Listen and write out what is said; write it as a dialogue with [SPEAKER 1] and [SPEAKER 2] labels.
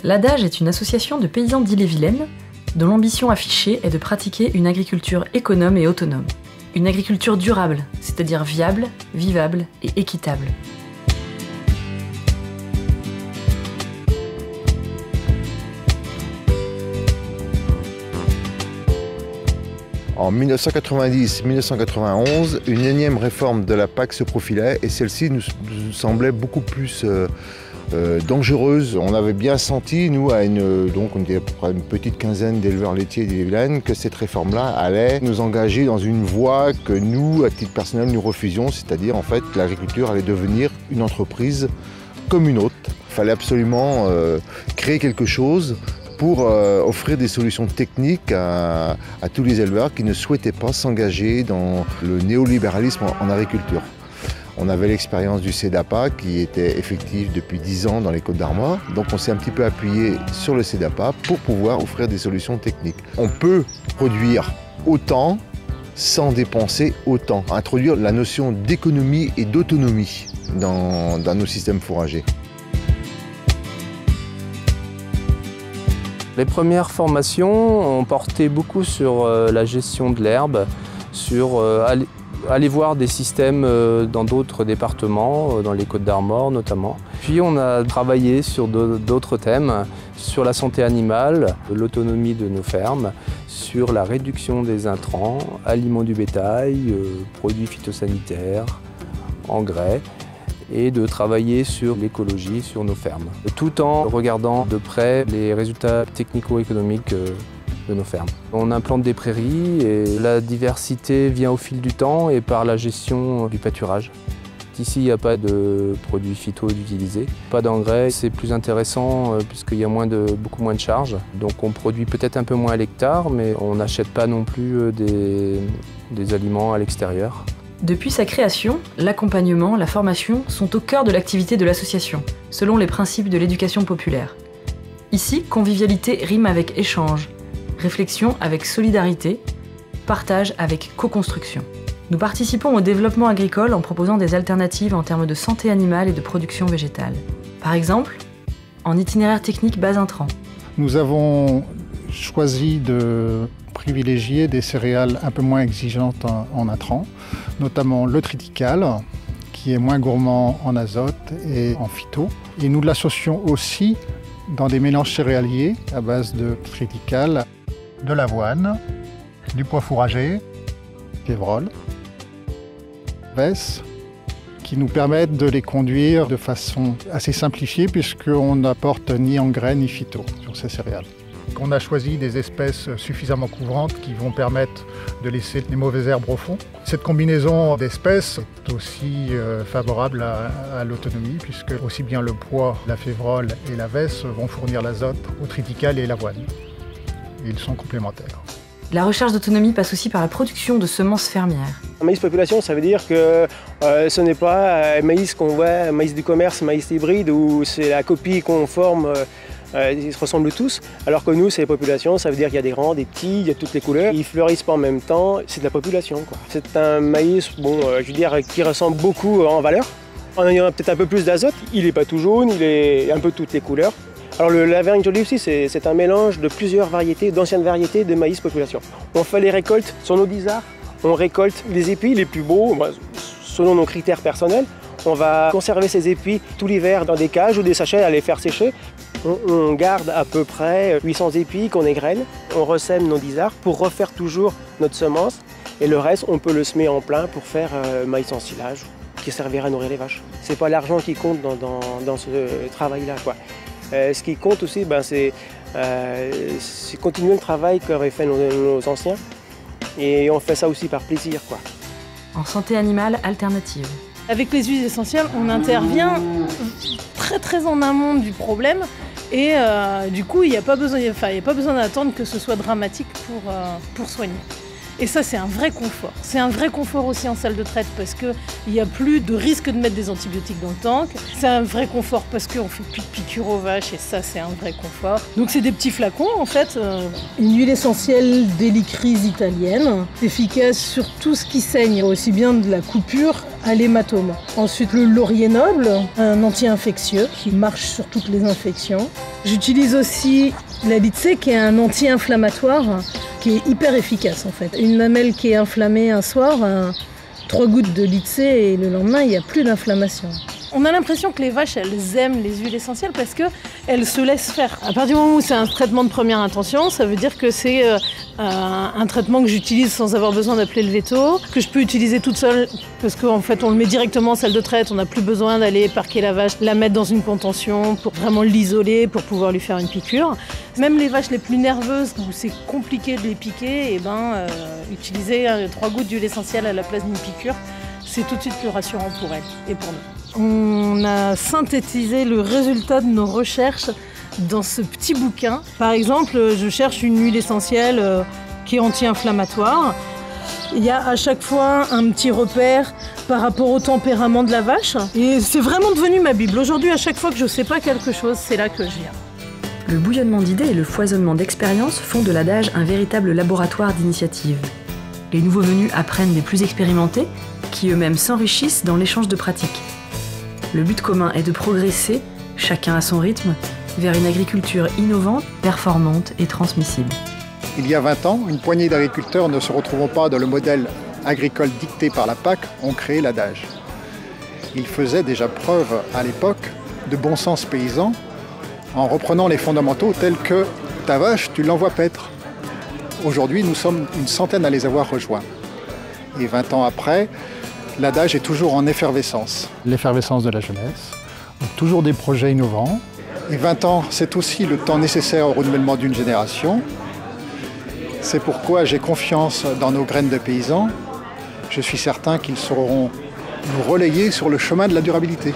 [SPEAKER 1] L'Adage est une association de paysans d'Ille-et-Vilaine dont l'ambition affichée est de pratiquer une agriculture économe et autonome. Une agriculture durable, c'est-à-dire viable, vivable et équitable.
[SPEAKER 2] En 1990-1991, une énième réforme de la PAC se profilait et celle-ci nous semblait beaucoup plus dangereuse. On avait bien senti, nous, donc on était à peu près une petite quinzaine d'éleveurs laitiers d'Ille-et-Vilaine, que cette réforme-là allait nous engager dans une voie que nous, à titre personnel, nous refusions, c'est-à-dire en fait l'agriculture allait devenir une entreprise comme une autre. Il fallait absolument créer quelque chose pour offrir des solutions techniques à tous les éleveurs qui ne souhaitaient pas s'engager dans le néolibéralisme en agriculture. On avait l'expérience du CEDAPA qui était effectif depuis 10 ans dans les Côtes-d'Armor, donc on s'est un petit peu appuyé sur le CEDAPA pour pouvoir offrir des solutions techniques. On peut produire autant sans dépenser autant, introduire la notion d'économie et d'autonomie dans nos systèmes fourragers.
[SPEAKER 3] Les premières formations ont porté beaucoup sur la gestion de l'herbe, sur aller voir des systèmes dans d'autres départements, dans les Côtes-d'Armor notamment. Puis on a travaillé sur d'autres thèmes, sur la santé animale, l'autonomie de nos fermes, sur la réduction des intrants, aliments du bétail, produits phytosanitaires, engrais, et de travailler sur l'écologie sur nos fermes, tout en regardant de près les résultats technico-économiques de nos fermes. On implante des prairies et la diversité vient au fil du temps et par la gestion du pâturage. Ici, il n'y a pas de produits phyto utilisés, pas d'engrais. C'est plus intéressant puisqu'il y a beaucoup moins de charges. Donc on produit peut-être un peu moins à l'hectare, mais on n'achète pas non plus des aliments à l'extérieur.
[SPEAKER 1] Depuis sa création, l'accompagnement, la formation sont au cœur de l'activité de l'association, selon les principes de l'éducation populaire. Ici, convivialité rime avec échange, réflexion avec solidarité, partage avec co-construction. Nous participons au développement agricole en proposant des alternatives en termes de santé animale et de production végétale. Par exemple, en itinéraire technique bas intrant.
[SPEAKER 4] Nous avons choisi de privilégier des céréales un peu moins exigeantes en intrants, notamment le triticale, qui est moins gourmand en azote et en phyto. Et nous l'associons aussi dans des mélanges céréaliers à base de triticale, de l'avoine, du pois fourragé, févrole, vesse, qui nous permettent de les conduire de façon assez simplifiée puisqu'on n'apporte ni engrais ni phyto sur ces céréales. On a choisi des espèces suffisamment couvrantes qui vont permettre de laisser les mauvaises herbes au fond. Cette combinaison d'espèces est aussi favorable à l'autonomie puisque aussi bien le pois, la févrole et la vesse vont fournir l'azote au triticale et l'avoine. Ils sont complémentaires.
[SPEAKER 1] La recherche d'autonomie passe aussi par la production de semences fermières.
[SPEAKER 5] Maïs population, ça veut dire que ce n'est pas maïs qu'on voit, maïs du commerce, maïs hybride, où c'est la copie qu'on forme. Ils se ressemblent tous, alors que nous, c'est les populations, ça veut dire qu'il y a des grands, des petits, il y a toutes les couleurs. Ils fleurissent pas en même temps, c'est de la population, quoi. C'est un maïs, je veux dire, qui ressemble beaucoup en valeur. En ayant peut-être un peu plus d'azote, il n'est pas tout jaune, il est un peu toutes les couleurs. Alors le Lavergne Joli aussi, c'est un mélange de plusieurs variétés, d'anciennes variétés de maïs population. On fait les récoltes sur nos disards, on récolte les épis les plus beaux, selon nos critères personnels. On va conserver ces épis tout l'hiver dans des cages ou des sachets à les faire sécher. On garde à peu près 800 épis qu'on égrène. On ressème nos disards pour refaire toujours notre semence. Et le reste, on peut le semer en plein pour faire maïs en silage qui servira à nourrir les vaches. C'est pas l'argent qui compte dans ce travail-là, quoi. Ce qui compte aussi, c'est continuer le travail qu'auraient fait nos anciens. Et on fait ça aussi par plaisir, quoi.
[SPEAKER 1] En santé animale alternative.
[SPEAKER 6] Avec les huiles essentielles, on intervient très en amont du problème et du coup, il n'y a pas besoin d'attendre que ce soit dramatique pour soigner. Et ça, c'est un vrai confort. C'est un vrai confort aussi en salle de traite parce qu'il n'y a plus de risque de mettre des antibiotiques dans le tank. C'est un vrai confort parce qu'on ne fait plus de piqûres aux vaches et ça, c'est un vrai confort. Donc, c'est des petits flacons, en fait. Une huile essentielle d'hélicryse italienne, efficace sur tout ce qui saigne, aussi bien de la coupure à l'hématome. Ensuite, le laurier noble, un anti-infectieux qui marche sur toutes les infections. J'utilise aussi la Litsée qui est un anti-inflammatoire qui est hyper efficace en fait. Une mamelle qui est inflammée un soir, 3 gouttes de Litsée et le lendemain, il n'y a plus d'inflammation. On a l'impression que les vaches, elles aiment les huiles essentielles parce qu'elles se laissent faire. À partir du moment où c'est un traitement de première intention, ça veut dire que c'est un traitement que j'utilise sans avoir besoin d'appeler le veto, que je peux utiliser toute seule parce qu'en fait on le met directement en salle de traite, on n'a plus besoin d'aller parquer la vache, la mettre dans une contention pour vraiment l'isoler, pour pouvoir lui faire une piqûre. Même les vaches les plus nerveuses où c'est compliqué de les piquer, utiliser 3 gouttes d'huile essentielle à la place d'une piqûre, c'est tout de suite plus rassurant pour elles et pour nous. On a synthétisé le résultat de nos recherches dans ce petit bouquin. Par exemple, je cherche une huile essentielle qui est anti-inflammatoire. Il y a à chaque fois un petit repère par rapport au tempérament de la vache. Et c'est vraiment devenu ma Bible. Aujourd'hui, à chaque fois que je ne sais pas quelque chose, c'est là que je viens.
[SPEAKER 1] Le bouillonnement d'idées et le foisonnement d'expériences font de l'adage un véritable laboratoire d'initiative. Les nouveaux venus apprennent des plus expérimentés, qui eux-mêmes s'enrichissent dans l'échange de pratiques. Le but commun est de progresser, chacun à son rythme, vers une agriculture innovante, performante et transmissible.
[SPEAKER 4] Il y a 20 ans, une poignée d'agriculteurs ne se retrouvant pas dans le modèle agricole dicté par la PAC ont créé l'adage. Ils faisaient déjà preuve à l'époque de bon sens paysan en reprenant les fondamentaux tels que « ta vache, tu l'envoies paître ». Aujourd'hui, nous sommes une centaine à les avoir rejoints. Et 20 ans après, l'adage est toujours en effervescence. L'effervescence de la jeunesse, donc toujours des projets innovants. Et 20 ans, c'est aussi le temps nécessaire au renouvellement d'une génération. C'est pourquoi j'ai confiance dans nos graines de paysans. Je suis certain qu'ils sauront nous relayer sur le chemin de la durabilité.